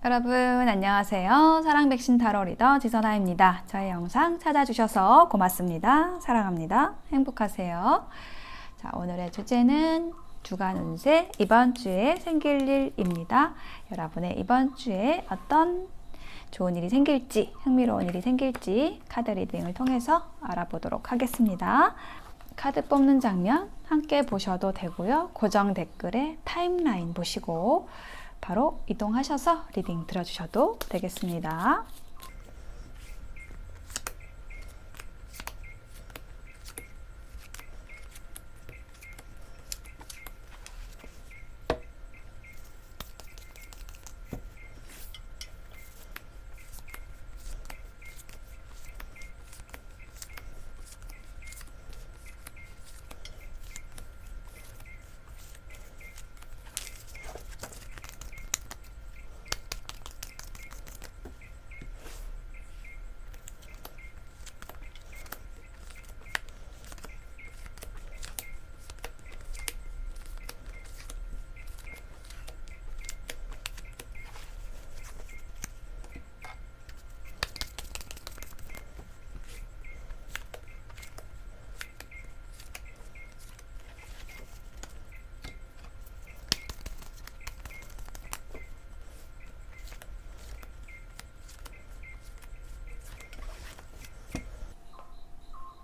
여러분 안녕하세요. 사랑백신 타로 리더 지선아입니다. 저의 영상 찾아주셔서 고맙습니다. 사랑합니다. 행복하세요. 자, 오늘의 주제는 주간 운세 이번 주에 생길 일입니다. 여러분의 이번 주에 어떤 좋은 일이 생길지, 흥미로운 일이 생길지 카드 리딩을 통해서 알아보도록 하겠습니다. 카드 뽑는 장면 함께 보셔도 되고요. 고정 댓글에 타임라인 보시고 바로 이동하셔서 리딩 들어주셔도 되겠습니다.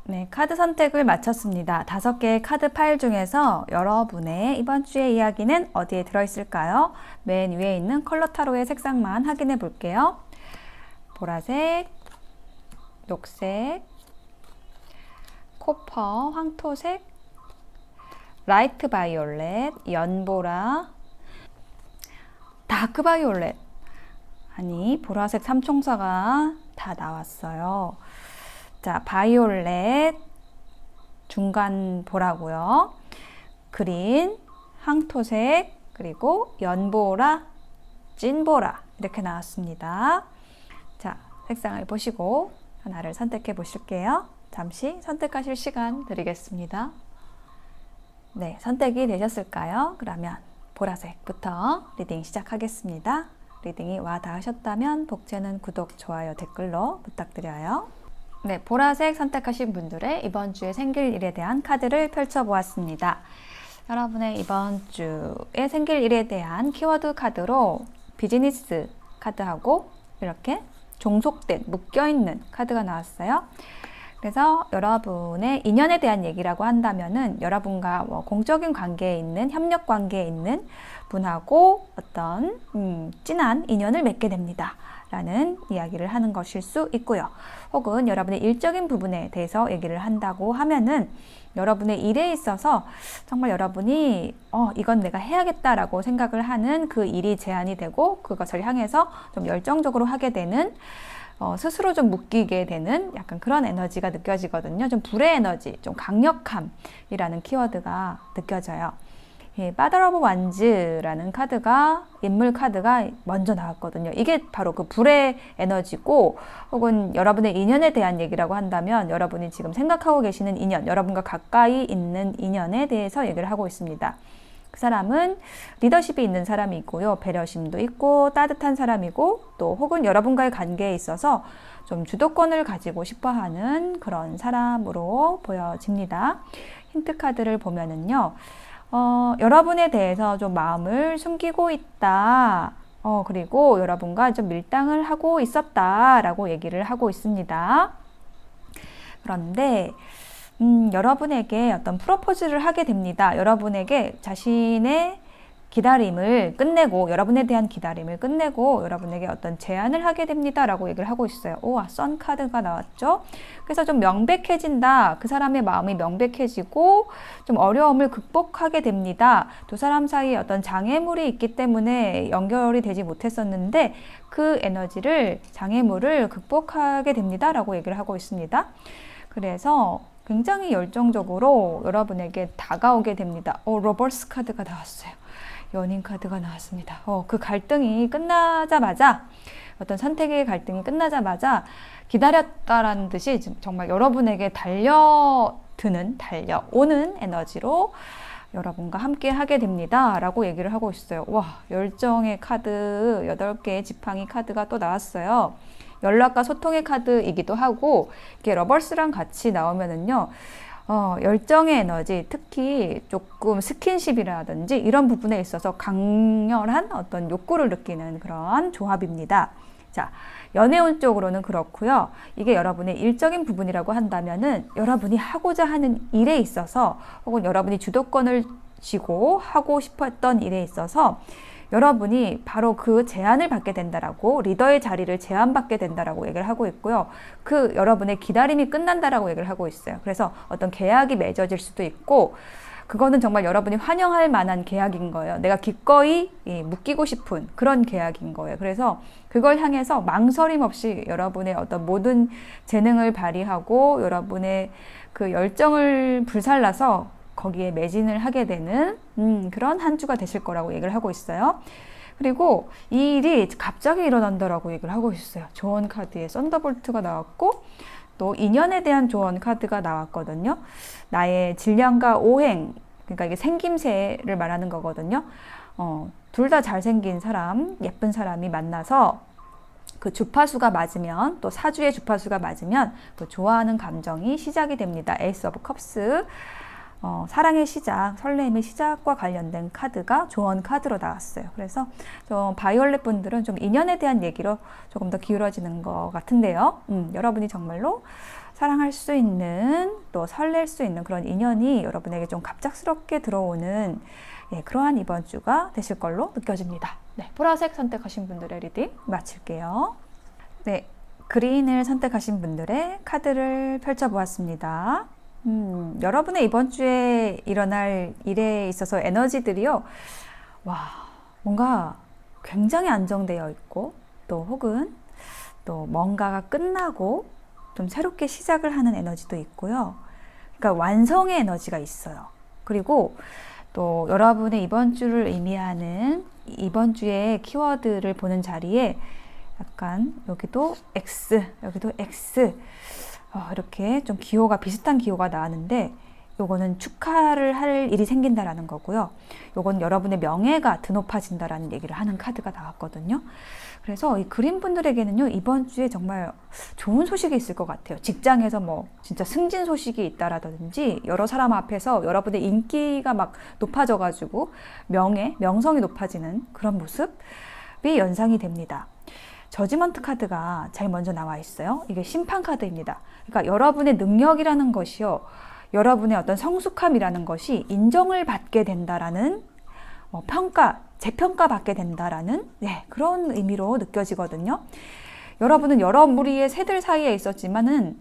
네, 카드 선택을 마쳤습니다. 5개의 카드 파일 중에서 여러분의 이번 주의 이야기는 어디에 들어있을까요? 맨 위에 있는 컬러 타로의 색상만 확인해 볼게요. 보라색, 녹색, 코퍼, 황토색, 라이트 바이올렛, 연보라, 다크 바이올렛. 아니, 보라색 삼총사가 다 나왔어요. 자, 바이올렛, 중간 보라고요. 그린, 황토색, 그리고 연보라, 찐보라 이렇게 나왔습니다. 자, 색상을 보시고 하나를 선택해 보실게요. 잠시 선택하실 시간 드리겠습니다. 네, 선택이 되셨을까요? 그러면 보라색부터 리딩 시작하겠습니다. 리딩이 와 닿으셨다면 복제는 구독, 좋아요, 댓글로 부탁드려요. 네, 보라색 선택하신 분들의 이번 주에 생길 일에 대한 카드를 펼쳐보았습니다. 여러분의 이번 주에 생길 일에 대한 키워드 카드로 비즈니스 카드하고 이렇게 종속된, 묶여있는 카드가 나왔어요. 그래서 여러분의 인연에 대한 얘기라고 한다면은 여러분과 공적인 관계에 있는, 협력 관계에 있는 분하고 어떤 진한 인연을 맺게 됩니다. 라는 이야기를 하는 것일 수 있고요. 혹은 여러분의 일적인 부분에 대해서 얘기를 한다고 하면은 여러분의 일에 있어서 정말 여러분이 이건 내가 해야겠다라고 생각을 하는 그 일이 제안이 되고 그것을 향해서 좀 열정적으로 하게 되는 스스로 좀 묶이게 되는 약간 그런 에너지가 느껴지거든요. 좀 불의 에너지, 좀 강력함이라는 키워드가 느껴져요. Father of Wands라는 카드가, 인물 카드가 먼저 나왔거든요. 이게 바로 그 불의 에너지고, 혹은 여러분의 인연에 대한 얘기라고 한다면 여러분이 지금 생각하고 계시는 인연, 여러분과 가까이 있는 인연에 대해서 얘기를 하고 있습니다. 그 사람은 리더십이 있는 사람이고요. 배려심도 있고 따뜻한 사람이고, 또 혹은 여러분과의 관계에 있어서 좀 주도권을 가지고 싶어하는 그런 사람으로 보여집니다. 힌트 카드를 보면은요. 여러분에 대해서 좀 마음을 숨기고 있다. 그리고 여러분과 좀 밀당을 하고 있었다라고 얘기를 하고 있습니다. 그런데 여러분에게 어떤 프로포즈를 하게 됩니다. 여러분에게 자신의 기다림을 끝내고, 여러분에 대한 기다림을 끝내고 여러분에게 어떤 제안을 하게 됩니다 라고 얘기를 하고 있어요. 우와, 선 카드가 나왔죠. 그래서 좀 명백해진다. 그 사람의 마음이 명백해지고 좀 어려움을 극복하게 됩니다. 두 사람 사이에 어떤 장애물이 있기 때문에 연결이 되지 못했었는데 그 에너지를, 장애물을 극복하게 됩니다 라고 얘기를 하고 있습니다. 그래서 굉장히 열정적으로 여러분에게 다가오게 됩니다. 로버스 카드가 나왔어요. 연인 카드가 나왔습니다. 그 갈등이 끝나자마자, 어떤 선택의 갈등이 끝나자마자 기다렸다라는 듯이 정말 여러분에게 드는 달려오는 에너지로 여러분과 함께 하게 됩니다 라고 얘기를 하고 있어요. 와, 열정의 카드 8개의 지팡이 카드가 또 나왔어요. 연락과 소통의 카드이기도 하고, 이렇게 러버스랑 같이 나오면은요, 열정의 에너지, 특히 조금 스킨십이라든지 이런 부분에 있어서 강렬한 어떤 욕구를 느끼는 그런 조합입니다. 자, 연애운 쪽으로는 그렇고요. 이게 여러분의 일적인 부분이라고 한다면은 여러분이 하고자 하는 일에 있어서, 혹은 여러분이 주도권을 쥐고 하고 싶어 했던 일에 있어서 여러분이 바로 그 제안을 받게 된다라고, 리더의 자리를 제안받게 된다라고 얘기를 하고 있고요. 그 여러분의 기다림이 끝난다라고 얘기를 하고 있어요. 그래서 어떤 계약이 맺어질 수도 있고, 그거는 정말 여러분이 환영할 만한 계약인 거예요. 내가 기꺼이 묶이고 싶은 그런 계약인 거예요. 그래서 그걸 향해서 망설임 없이 여러분의 어떤 모든 재능을 발휘하고 여러분의 그 열정을 불살라서 거기에 매진을 하게 되는 그런 한 주가 되실 거라고 얘기를 하고 있어요. 그리고 이 일이 갑자기 일어난다라고 얘기를 하고 있어요. 조언 카드에 썬더볼트가 나왔고, 또 인연에 대한 조언 카드가 나왔거든요. 나의 질량과 오행, 그러니까 이게 생김새를 말하는 거거든요. 둘 다 잘생긴 사람, 예쁜 사람이 만나서 그 주파수가 맞으면, 또 사주의 주파수가 맞으면 또 좋아하는 감정이 시작이 됩니다. 에이스 오브 컵스. 사랑의 시작, 설렘의 시작과 관련된 카드가 조언 카드로 나왔어요. 그래서 좀 바이올렛 분들은 좀 인연에 대한 얘기로 조금 더 기울어지는 것 같은데요. 여러분이 정말로 사랑할 수 있는, 또 설렐 수 있는 그런 인연이 여러분에게 좀 갑작스럽게 들어오는 그러한 이번 주가 되실 걸로 느껴집니다. 네, 보라색 선택하신 분들의 리딩 마칠게요. 네, 그린을 선택하신 분들의 카드를 펼쳐보았습니다. 여러분의 이번 주에 일어날 일에 있어서 에너지들이요, 와, 뭔가 굉장히 안정되어 있고, 또 혹은 또 뭔가가 끝나고 좀 새롭게 시작을 하는 에너지도 있고요. 그러니까 완성의 에너지가 있어요. 그리고 또 여러분의 이번 주를 의미하는 이번 주의 키워드를 보는 자리에 약간 여기도 X, 여기도 X, 이렇게 좀 기호가 비슷한 기호가 나왔는데, 요거는 축하를 할 일이 생긴다라는 거고요. 요건 여러분의 명예가 드높아진다라는 얘기를 하는 카드가 나왔거든요. 그래서 이 그린 분들에게는요, 이번 주에 정말 좋은 소식이 있을 것 같아요. 직장에서 뭐 진짜 승진 소식이 있다라든지, 여러 사람 앞에서 여러분의 인기가 막 높아져가지고 명성이 높아지는 그런 모습이 연상이 됩니다. 저지먼트 카드가 제일 먼저 나와 있어요. 이게 심판 카드입니다. 그러니까 여러분의 능력이라는 것이요, 여러분의 어떤 성숙함이라는 것이 인정을 받게 된다라는 재평가 받게 된다라는 그런 의미로 느껴지거든요. 여러분은 여러 무리의 새들 사이에 있었지만은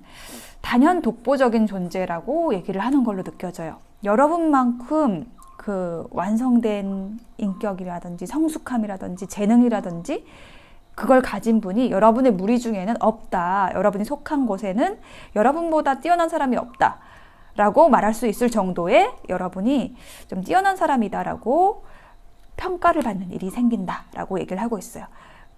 단연 독보적인 존재라고 얘기를 하는 걸로 느껴져요. 여러분만큼 그 완성된 인격이라든지 성숙함이라든지 재능이라든지 그걸 가진 분이 여러분의 무리 중에는 없다. 여러분이 속한 곳에는 여러분보다 뛰어난 사람이 없다. 라고 말할 수 있을 정도의 여러분이 좀 뛰어난 사람이다라고 평가를 받는 일이 생긴다라고 얘기를 하고 있어요.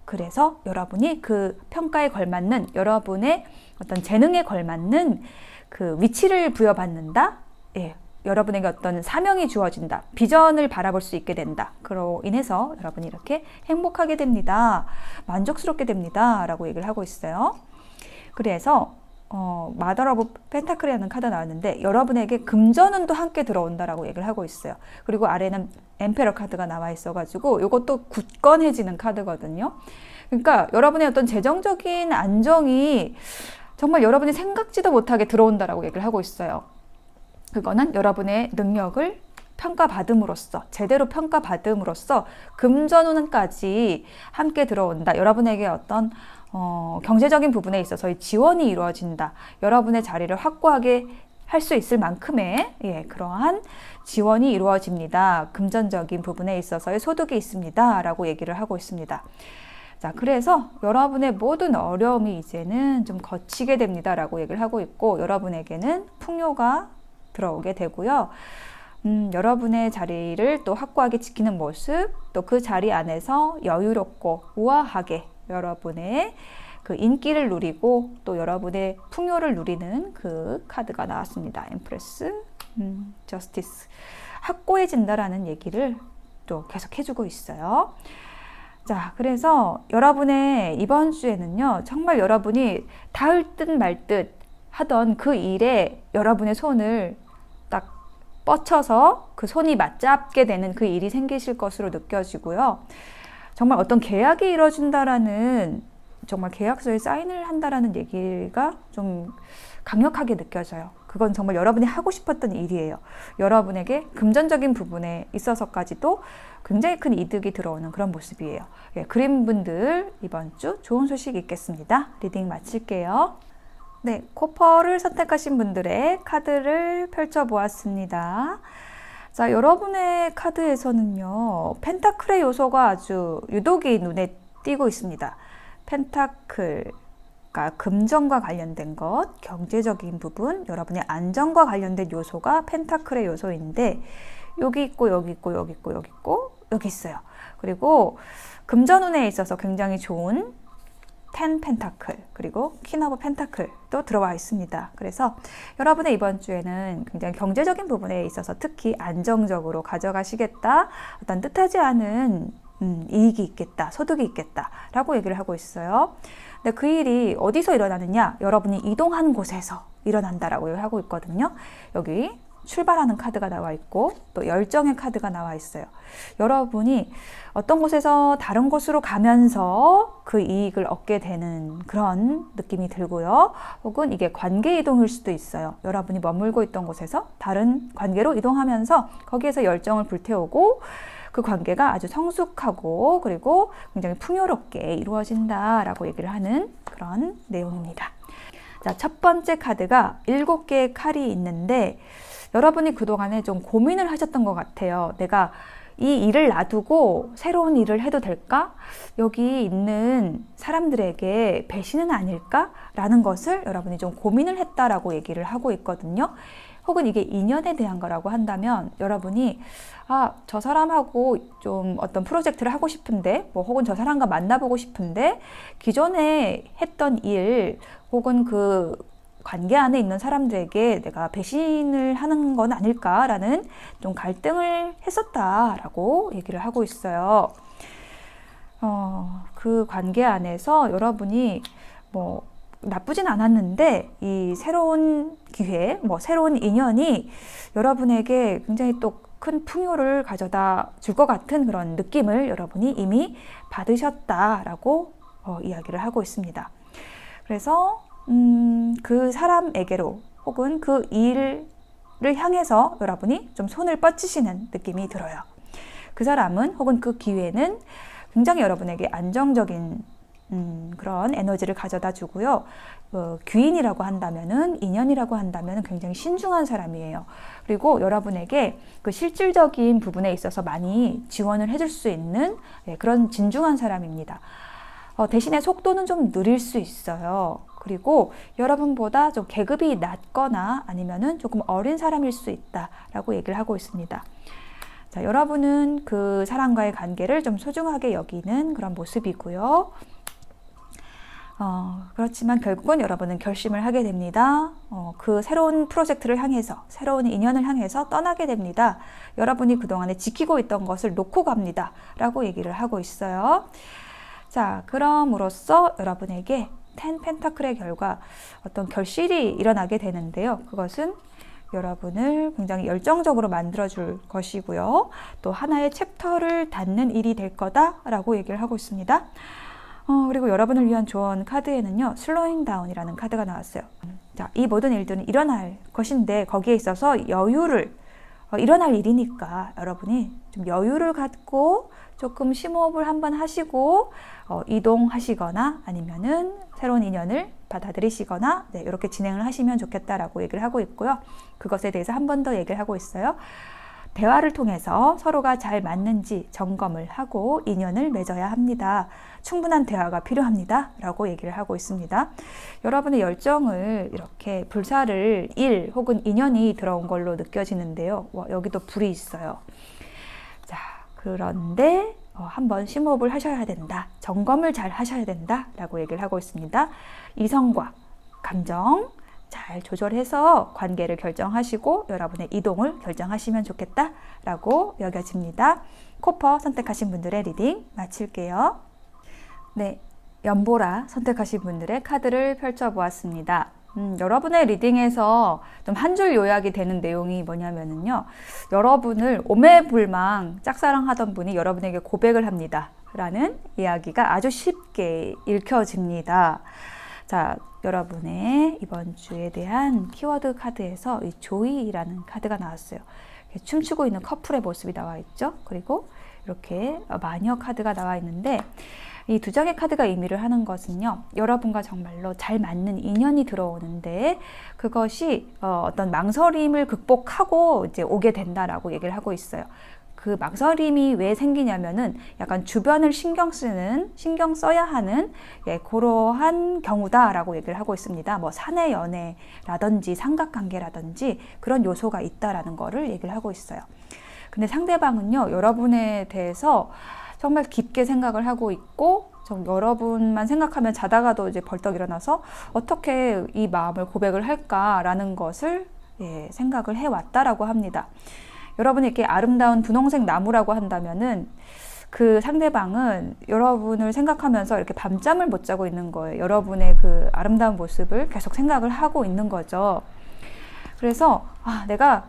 그래서 여러분이 그 평가에 걸맞는, 여러분의 어떤 재능에 걸맞는 그 위치를 부여받는다. 여러분에게 어떤 사명이 주어진다. 비전을 바라볼 수 있게 된다. 그로 인해서 여러분이 이렇게 행복하게 됩니다. 만족스럽게 됩니다. 라고 얘기를 하고 있어요. 그래서 마더 오브 펜타클이라는 카드 나왔는데, 여러분에게 금전운도 함께 들어온다라고 얘기를 하고 있어요. 그리고 아래는 엠페러 카드가 나와 있어가지고 이것도 굳건해지는 카드거든요. 그러니까 여러분의 어떤 재정적인 안정이 정말 여러분이 생각지도 못하게 들어온다라고 얘기를 하고 있어요. 그거는 여러분의 능력을 평가받음으로써, 제대로 평가받음으로써 금전운까지 함께 들어온다. 여러분에게 어떤 경제적인 부분에 있어서의 지원이 이루어진다. 여러분의 자리를 확고하게 할 수 있을 만큼의 그러한 지원이 이루어집니다. 금전적인 부분에 있어서의 소득이 있습니다. 라고 얘기를 하고 있습니다. 자, 그래서 여러분의 모든 어려움이 이제는 좀 거치게 됩니다. 라고 얘기를 하고 있고, 여러분에게는 풍요가 들어오게 되고요. 여러분의 자리를 또 확고하게 지키는 모습, 또 그 자리 안에서 여유롭고 우아하게 여러분의 그 인기를 누리고 또 여러분의 풍요를 누리는 그 카드가 나왔습니다. 엠프레스, 저스티스. 확고해진다라는 얘기를 또 계속 해주고 있어요. 자, 그래서 여러분의 이번 주에는요, 정말 여러분이 닿을 듯 말 듯 하던 그 일에 여러분의 손을 딱 뻗쳐서 그 손이 맞잡게 되는 그 일이 생기실 것으로 느껴지고요. 정말 어떤 계약이 이루어진다라는, 정말 계약서에 사인을 한다라는 얘기가 좀 강력하게 느껴져요. 그건 정말 여러분이 하고 싶었던 일이에요. 여러분에게 금전적인 부분에 있어서까지도 굉장히 큰 이득이 들어오는 그런 모습이에요. 예, 그림분들 이번 주 좋은 소식 있겠습니다. 리딩 마칠게요. 네, 코퍼를 선택하신 분들의 카드를 펼쳐보았습니다. 자, 여러분의 카드에서는요, 펜타클의 요소가 아주 유독이 눈에 띄고 있습니다. 펜타클, 그러니까 금전과 관련된 것, 경제적인 부분, 여러분의 안정과 관련된 요소가 펜타클의 요소인데, 여기 있고 여기 있고 여기 있고 여기 있고 여기 있어요. 그리고 금전운에 있어서 굉장히 좋은 10 펜타클, 그리고 퀸 오브 펜타클도 들어와 있습니다. 그래서 여러분의 이번 주에는 굉장히 경제적인 부분에 있어서 특히 안정적으로 가져가시겠다, 어떤 뜻하지 않은 이익이 있겠다, 소득이 있겠다 라고 얘기를 하고 있어요. 근데 그 일이 어디서 일어나느냐? 여러분이 이동한 곳에서 일어난다라고 얘기를 하고 있거든요. 여기 출발하는 카드가 나와 있고 또 열정의 카드가 나와 있어요. 여러분이 어떤 곳에서 다른 곳으로 가면서 그 이익을 얻게 되는 그런 느낌이 들고요. 혹은 이게 관계 이동일 수도 있어요. 여러분이 머물고 있던 곳에서 다른 관계로 이동하면서 거기에서 열정을 불태우고 그 관계가 아주 성숙하고 그리고 굉장히 풍요롭게 이루어진다라고 얘기를 하는 그런 내용입니다. 자, 첫 번째 카드가 7개의 칼이 있는데 여러분이 그동안에 좀 고민을 하셨던 것 같아요. 내가 이 일을 놔두고 새로운 일을 해도 될까? 여기 있는 사람들에게 배신은 아닐까? 라는 것을 여러분이 좀 고민을 했다라고 얘기를 하고 있거든요. 혹은 이게 인연에 대한 거라고 한다면 여러분이 저 사람하고 좀 어떤 프로젝트를 하고 싶은데 혹은 저 사람과 만나보고 싶은데 기존에 했던 일 혹은 그 관계 안에 있는 사람들에게 내가 배신을 하는 건 아닐까라는 좀 갈등을 했었다라고 얘기를 하고 있어요. 그 관계 안에서 여러분이 나쁘진 않았는데 이 새로운 기회, 새로운 인연이 여러분에게 굉장히 또 큰 풍요를 가져다 줄 것 같은 그런 느낌을 여러분이 이미 받으셨다라고 이야기를 하고 있습니다. 그래서 그 사람에게로 혹은 그 일을 향해서 여러분이 좀 손을 뻗치시는 느낌이 들어요. 그 사람은 혹은 그 기회는 굉장히 여러분에게 안정적인 그런 에너지를 가져다 주고요. 귀인이라고 한다면은, 인연이라고 한다면은 굉장히 신중한 사람이에요. 그리고 여러분에게 그 실질적인 부분에 있어서 많이 지원을 해줄 수 있는 그런 진중한 사람입니다. 대신에 속도는 좀 느릴 수 있어요. 그리고 여러분보다 좀 계급이 낮거나 아니면은 조금 어린 사람일 수 있다라고 얘기를 하고 있습니다. 자, 여러분은 그 사람과의 관계를 좀 소중하게 여기는 그런 모습이고요. 그렇지만 결국은 여러분은 결심을 하게 됩니다. 그 새로운 프로젝트를 향해서, 새로운 인연을 향해서 떠나게 됩니다. 여러분이 그동안에 지키고 있던 것을 놓고 갑니다. 라고 얘기를 하고 있어요. 자, 그럼으로써 여러분에게 10 펜타클의 결과 어떤 결실이 일어나게 되는데요. 그것은 여러분을 굉장히 열정적으로 만들어줄 것이고요. 또 하나의 챕터를 닫는 일이 될 거다라고 얘기를 하고 있습니다. 그리고 여러분을 위한 조언 카드에는요, 슬로잉 다운이라는 카드가 나왔어요. 자, 이 모든 일들은 일어날 것인데 거기에 있어서 일어날 일이니까 여러분이 좀 여유를 갖고 조금 심호흡을 한번 하시고 이동하시거나 아니면은 새로운 인연을 받아들이시거나 이렇게 진행을 하시면 좋겠다라고 얘기를 하고 있고요. 그것에 대해서 한 번 더 얘기를 하고 있어요. 대화를 통해서 서로가 잘 맞는지 점검을 하고 인연을 맺어야 합니다. 충분한 대화가 필요합니다. 라고 얘기를 하고 있습니다. 여러분의 열정을 이렇게 불사를 일 혹은 인연이 들어온 걸로 느껴지는데요. 여기도 불이 있어요. 자, 그런데 한번 심호흡을 하셔야 된다. 점검을 잘 하셔야 된다. 라고 얘기를 하고 있습니다. 이성과 감정 잘 조절해서 관계를 결정하시고 여러분의 이동을 결정하시면 좋겠다. 라고 여겨집니다. 코퍼 선택하신 분들의 리딩 마칠게요. 네, 연보라 선택하신 분들의 카드를 펼쳐보았습니다. 여러분의 리딩에서 좀 한 줄 요약이 되는 내용이 뭐냐면요. 여러분을 오매불망 짝사랑하던 분이 여러분에게 고백을 합니다. 라는 이야기가 아주 쉽게 읽혀집니다. 자, 여러분의 이번 주에 대한 키워드 카드에서 이 조이라는 카드가 나왔어요. 춤추고 있는 커플의 모습이 나와 있죠. 그리고 이렇게 마녀 카드가 나와 있는데 이 두 장의 카드가 의미를 하는 것은요. 여러분과 정말로 잘 맞는 인연이 들어오는데 그것이 어떤 망설임을 극복하고 이제 오게 된다라고 얘기를 하고 있어요. 그 망설임이 왜 생기냐면은 약간 주변을 신경 써야 하는 그러한 경우다라고 얘기를 하고 있습니다. 뭐 사내 연애라든지 삼각관계라든지 그런 요소가 있다라는 거를 얘기를 하고 있어요. 근데 상대방은요, 여러분에 대해서 정말 깊게 생각을 하고 있고, 여러분만 생각하면 자다가도 이제 벌떡 일어나서 어떻게 이 마음을 고백을 할까라는 것을 생각을 해왔다라고 합니다. 여러분이 이렇게 아름다운 분홍색 나무라고 한다면은 그 상대방은 여러분을 생각하면서 이렇게 밤잠을 못 자고 있는 거예요. 여러분의 그 아름다운 모습을 계속 생각을 하고 있는 거죠. 그래서 내가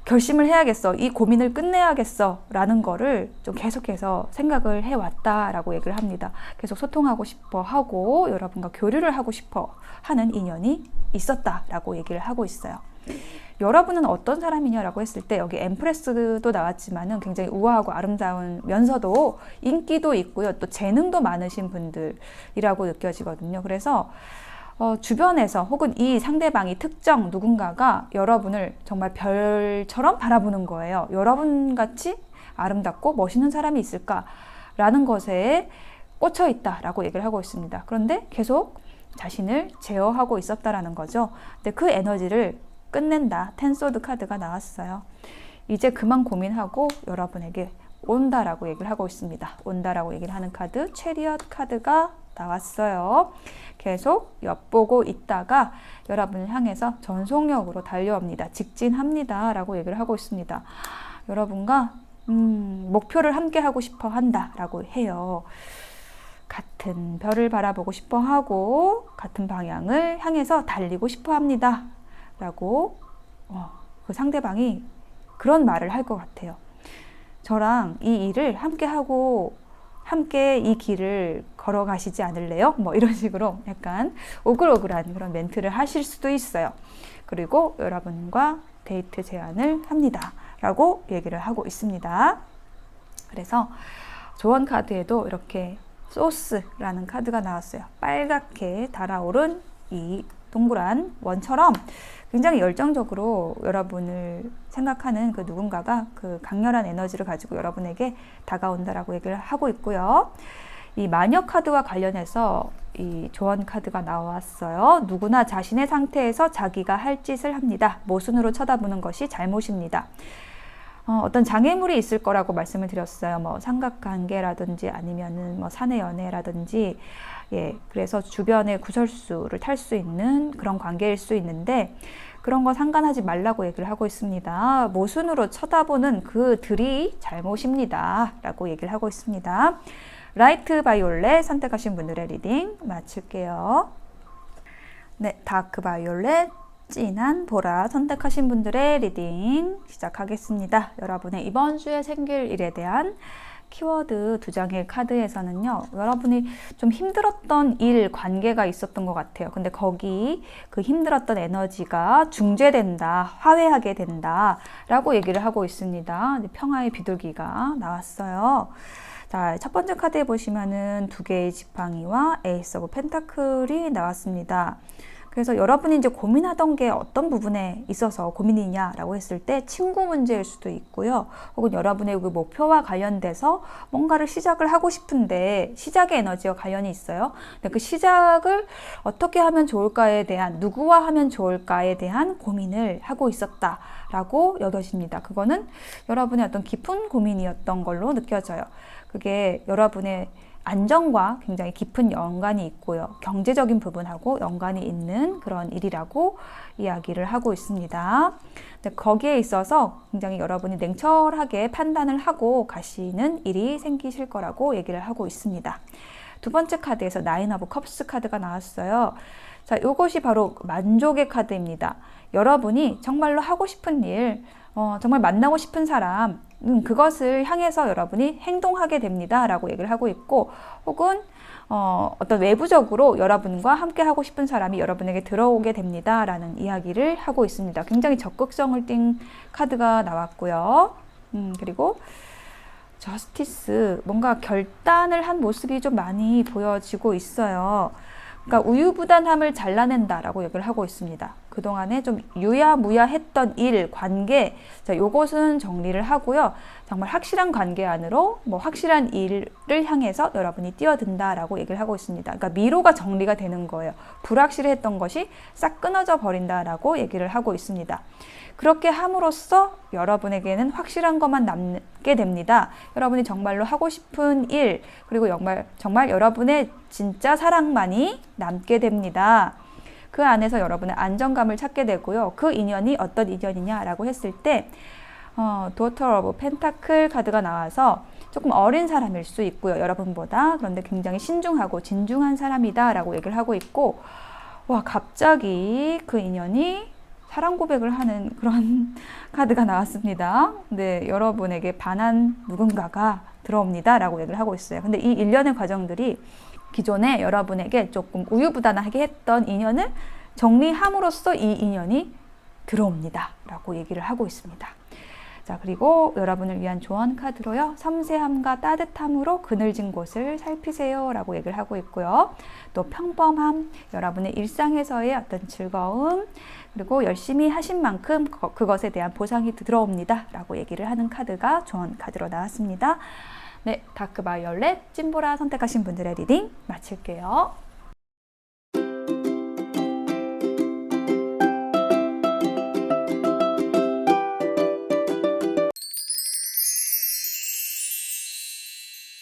결심을 해야겠어. 이 고민을 끝내야겠어. 라는 거를 좀 계속해서 생각을 해왔다라고 얘기를 합니다. 계속 소통하고 싶어 하고 여러분과 교류를 하고 싶어 하는 인연이 있었다라고 얘기를 하고 있어요. 여러분은 어떤 사람이냐라고 했을 때 여기 엠프레스도 나왔지만은 굉장히 우아하고 아름다우면서도 인기도 있고요. 또 재능도 많으신 분들이라고 느껴지거든요. 그래서 주변에서 혹은 이 상대방이 특정 누군가가 여러분을 정말 별처럼 바라보는 거예요. 여러분같이 아름답고 멋있는 사람이 있을까라는 것에 꽂혀 있다라고 얘기를 하고 있습니다. 그런데 계속 자신을 제어하고 있었다라는 거죠. 근데 그 에너지를 끝낸다. 텐소드 카드가 나왔어요. 이제 그만 고민하고 여러분에게 온다라고 얘기를 하고 있습니다. 온다라고 얘기를 하는 카드, 체리엇 카드가 나왔어요. 계속 엿보고 있다가 여러분을 향해서 전속력으로 달려옵니다. 직진합니다. 라고 얘기를 하고 있습니다. 여러분과 목표를 함께 하고 싶어 한다. 라고 해요. 같은 별을 바라보고 싶어 하고 같은 방향을 향해서 달리고 싶어 합니다. 라고 그 상대방이 그런 말을 할 것 같아요. 저랑 이 일을 함께 하고 함께 이 길을 걸어가시지 않을래요? 뭐 이런 식으로 약간 오글오글한 그런 멘트를 하실 수도 있어요. 그리고 여러분과 데이트 제안을 합니다. 라고 얘기를 하고 있습니다. 그래서 조언 카드에도 이렇게 소스라는 카드가 나왔어요. 빨갛게 달아오른 이 동그란 원처럼 굉장히 열정적으로 여러분을 생각하는 그 누군가가 그 강렬한 에너지를 가지고 여러분에게 다가온다라고 얘기를 하고 있고요. 이 마녀 카드와 관련해서 이 조언 카드가 나왔어요. 누구나 자신의 상태에서 자기가 할 짓을 합니다. 모순으로 쳐다보는 것이 잘못입니다. 어떤 장애물이 있을 거라고 말씀을 드렸어요. 뭐 삼각관계라든지 아니면은 뭐 사내 연애라든지 그래서 주변의 구설수를 탈 수 있는 그런 관계일 수 있는데 그런 거 상관하지 말라고 얘기를 하고 있습니다. 모순으로 쳐다보는 그들이 잘못입니다. 라고 얘기를 하고 있습니다. 라이트 바이올렛 선택하신 분들의 리딩 마칠게요. 네, 다크 바이올렛 진한 보라 선택하신 분들의 리딩 시작하겠습니다. 여러분의 이번 주에 생길 일에 대한 키워드 두 장의 카드에서는요, 여러분이 좀 힘들었던 일, 관계가 있었던 것 같아요. 근데 거기 그 힘들었던 에너지가 중재된다, 화해하게 된다 라고 얘기를 하고 있습니다. 평화의 비둘기가 나왔어요. 자, 첫 번째 카드에 보시면은 두 개의 지팡이와 에이스 오브 펜타클이 나왔습니다. 그래서 여러분이 이제 고민하던 게 어떤 부분에 있어서 고민이냐라고 했을 때 친구 문제일 수도 있고요. 혹은 여러분의 그 목표와 관련돼서 뭔가를 시작을 하고 싶은데 시작의 에너지와 관련이 있어요. 근데 그 시작을 어떻게 하면 좋을까에 대한, 누구와 하면 좋을까에 대한 고민을 하고 있었다라고 여겨집니다. 그거는 여러분의 어떤 깊은 고민이었던 걸로 느껴져요. 그게 여러분의 안정과 굉장히 깊은 연관이 있고요. 경제적인 부분하고 연관이 있는 그런 일이라고 이야기를 하고 있습니다. 근데 거기에 있어서 굉장히 여러분이 냉철하게 판단을 하고 가시는 일이 생기실 거라고 얘기를 하고 있습니다. 두 번째 카드에서 나인 오브 컵스 카드가 나왔어요. 자, 이것이 바로 만족의 카드입니다. 여러분이 정말로 하고 싶은 일, 정말 만나고 싶은 사람, 그것을 향해서 여러분이 행동하게 됩니다 라고 얘기를 하고 있고, 혹은 어떤 외부적으로 여러분과 함께 하고 싶은 사람이 여러분에게 들어오게 됩니다 라는 이야기를 하고 있습니다. 굉장히 적극성을 띈 카드가 나왔고요. 그리고 저스티스, 뭔가 결단을 한 모습이 좀 많이 보여지고 있어요. 그러니까 우유부단함을 잘라낸다라고 얘기를 하고 있습니다. 그동안에 좀 유야무야했던 일, 관계, 자, 요것은 정리를 하고요. 정말 확실한 관계 안으로 뭐 확실한 일을 향해서 여러분이 뛰어든다라고 얘기를 하고 있습니다. 그러니까 미로가 정리가 되는 거예요. 불확실했던 것이 싹 끊어져 버린다라고 얘기를 하고 있습니다. 그렇게 함으로써 여러분에게는 확실한 것만 남게 됩니다. 여러분이 정말로 하고 싶은 일, 그리고 정말 여러분의 진짜 사랑만이 남게 됩니다. 그 안에서 여러분의 안정감을 찾게 되고요. 그 인연이 어떤 인연이냐라고 했을 때 도터 오브 펜타클 카드가 나와서 조금 어린 사람일 수 있고요. 여러분보다. 그런데 굉장히 신중하고 진중한 사람이다 라고 얘기를 하고 있고, 와, 갑자기 그 인연이 사랑 고백을 하는 그런 카드가 나왔습니다. 네, 여러분에게 반한 누군가가 들어옵니다 라고 얘기를 하고 있어요. 근데 이 일련의 과정들이 기존에 여러분에게 조금 우유부단하게 했던 인연을 정리함으로써 이 인연이 들어옵니다 라고 얘기를 하고 있습니다. 자, 그리고 여러분을 위한 조언 카드로요. 섬세함과 따뜻함으로 그늘진 곳을 살피세요 라고 얘기를 하고 있고요. 또 평범함, 여러분의 일상에서의 어떤 즐거움, 그리고 열심히 하신 만큼 그것에 대한 보상이 들어옵니다 라고 얘기를 하는 카드가 조언 카드로 나왔습니다. 네, 다크 바이올렛, 찐보라 선택하신 분들의 리딩 마칠게요.